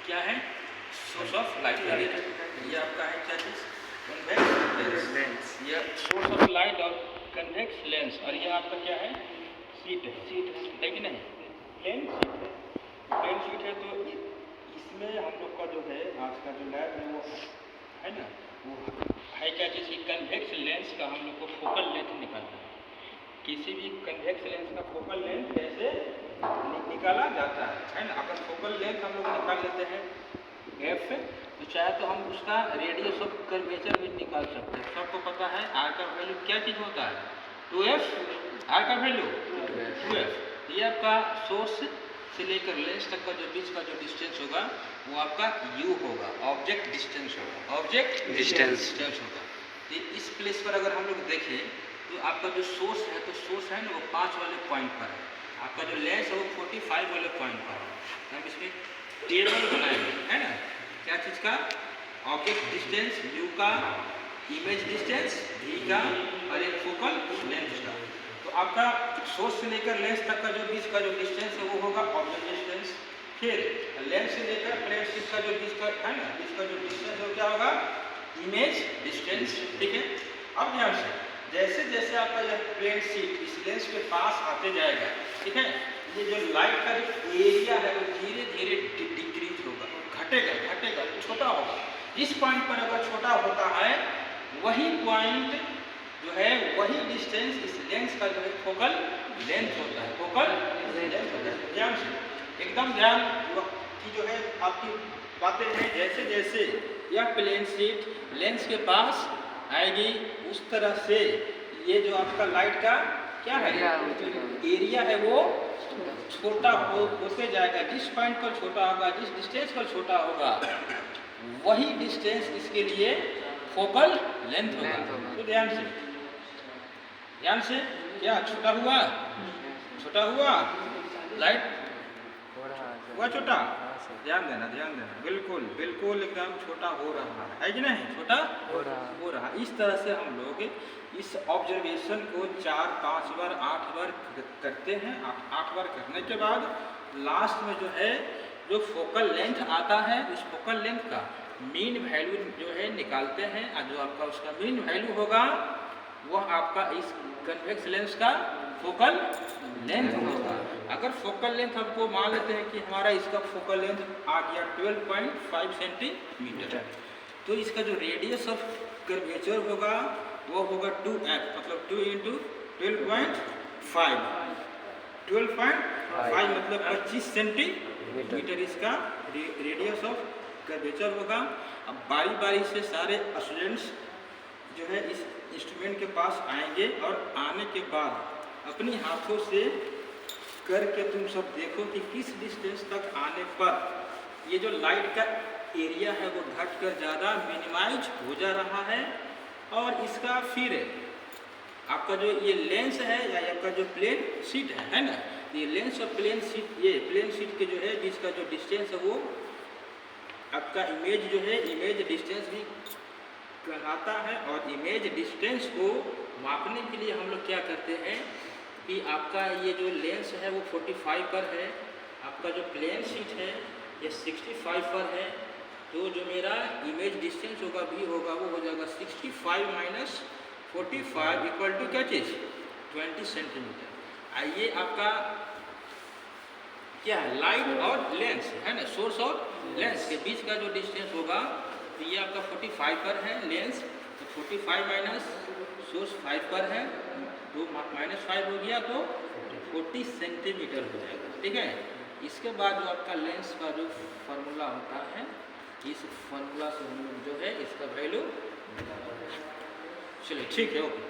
क्या है? Source of light. ये आपका है क्या चीज? Convex lens. ये सोर्स ऑफ लाइट और कन्वेक्स लेंस। और ये आपका क्या है? शीट है कि नहीं? प्लेन शीट है। तो इसमें हम लोग का जो है आज का जो लैब है वो है ना, वो है क्या चीज़ की? कन्वेक्स लेंस का हम लोग को फोकल लेंथ निकालना है। किसी भी कन्वेक्स लेंस का फोकल लेंथ कैसे निकाला जाता है ना? अगर फोकल लेंथ हम लोग निकाल लेते हैं एफ, तो चाहे तो हम उसका रेडियस ऑफ कर्वेचर भी निकाल सकते हैं। सबको पता है आर का वैल्यू क्या चीज़ होता है? 2f। आर का वैल्यू 2f। ये आपका सोर्स से लेकर लेंस तक का जो बीच का जो डिस्टेंस होगा वो आपका u होगा, ऑब्जेक्ट डिस्टेंस होगा, ऑब्जेक्ट डिस्टेंस होगा। तो इस प्लेस पर अगर हम लोग देखें तो आपका जो सोर्स है, तो सोर्स है ना वो 5 वाले पॉइंट पर है। आपका जो लेंस है वो 45 वाले पॉइंट पर है। हम इसमें टेबल बनाएंगे है ना, क्या चीज़ का? ऑब्जेक्ट डिस्टेंस u का, इमेज डिस्टेंस v का और एक फोकल लेंथ का। तो आपका सोर्स से लेकर लेंस तक का जो बीच का जो डिस्टेंस है वो होगा ऑब्जेक्ट डिस्टेंस। फिर लेंस से लेकर प्लेन शीट का जो बीच का है ना, बीच का जो डिस्टेंस है वो क्या होगा? Image distance. ठीक है। अब ध्यान से, जैसे जैसे आपका यह प्लेन शीट इस लेंस के पास आते जाएगा, ठीक है, ये जो लाइट का जो एरिया है वो धीरे धीरे डिक्रीज होगा, घटेगा, छोटा होगा। इस पॉइंट पर अगर छोटा होता है, वही पॉइंट जो है वही डिस्टेंस इस लेंस का जो है फोकल लेंथ होता है, फोकल लेंथ होता है। ध्यान से, एकदम ध्यान की जो है आपकी बातें हैं। जैसे जैसे यह प्लेन शीट लेंस के पास आएगी, उस तरह से ये जो आपका लाइट का क्या है एरिया है वो छोटा होते जाएगा। जिस पॉइंट पर छोटा होगा, जिस डिस्टेंस पर छोटा होगा, वही डिस्टेंस इसके लिए फोकल लेंथ होगा। तो ध्यान से क्या छोटा हुआ लाइट हुआ छोटा। ध्यान देना, बिल्कुल एकदम छोटा हो रहा है कि नहीं? छोटा हो रहा। इस तरह से हम लोग इस ऑब्जर्वेशन को 4-5 बार 8 बार करते हैं। 8 बार करने के बाद लास्ट में जो है जो फोकल लेंथ आता है, इस फोकल लेंथ का मीन वैल्यू जो है निकालते हैं। और जो आपका उसका मीन वैल्यू होगा वह आपका इस कन्वेक्स लेंस का फोकल लेंथ होगा। अगर फोकल लेंथ हमको मान लेते हैं कि हमारा इसका फोकल लेंथ आ गया 12.5 सेंटीमीटर, तो इसका जो रेडियस ऑफ कर्वेचर होगा वो होगा 2f, मतलब 2 × 12.5। 12.5 मतलब 25 सेंटीमीटर इसका रेडियस ऑफ कर्वेचर होगा। अब बारी बारी से सारे स्टूडेंट्स जो है इस इंस्ट्रूमेंट के पास आएंगे और आने के बाद अपनी हाथों से करके तुम सब देखो कि किस डिस्टेंस तक आने पर ये जो लाइट का एरिया है वो घटकर ज़्यादा मिनिमाइज हो जा रहा है। और इसका फिर आपका जो ये लेंस है या आपका जो प्लेन शीट है ना, ये लेंस और प्लेन शीट के जो है बीच का जो डिस्टेंस है वो आपका इमेज जो है इमेज डिस्टेंस भी कहलाता है। और इमेज डिस्टेंस को मापने के लिए हम लोग क्या करते हैं कि आपका ये जो लेंस है वो 45 पर है, आपका जो प्लेन शीट है ये 65 पर है, तो जो मेरा इमेज डिस्टेंस होगा भी होगा वो हो जाएगा 65 माइनस 45 इक्वल टू क्या चीज़? 20 सेंटीमीटर। आइए आपका क्या है? लाइट और लेंस है ना, सोर्स और लेंस के बीच का जो डिस्टेंस होगा, तो ये आपका 45 पर है लेंस, तो 45 माइनस सोर्स 5 पर है, तो -5 हो गया तो 40 सेंटीमीटर हो जाएगा। ठीक है। इसके बाद जो आपका लेंस का जो फार्मूला होता है, इस फार्मूला से हम लोग जो है इसका वैल्यू चलिए ठीक है, ओके।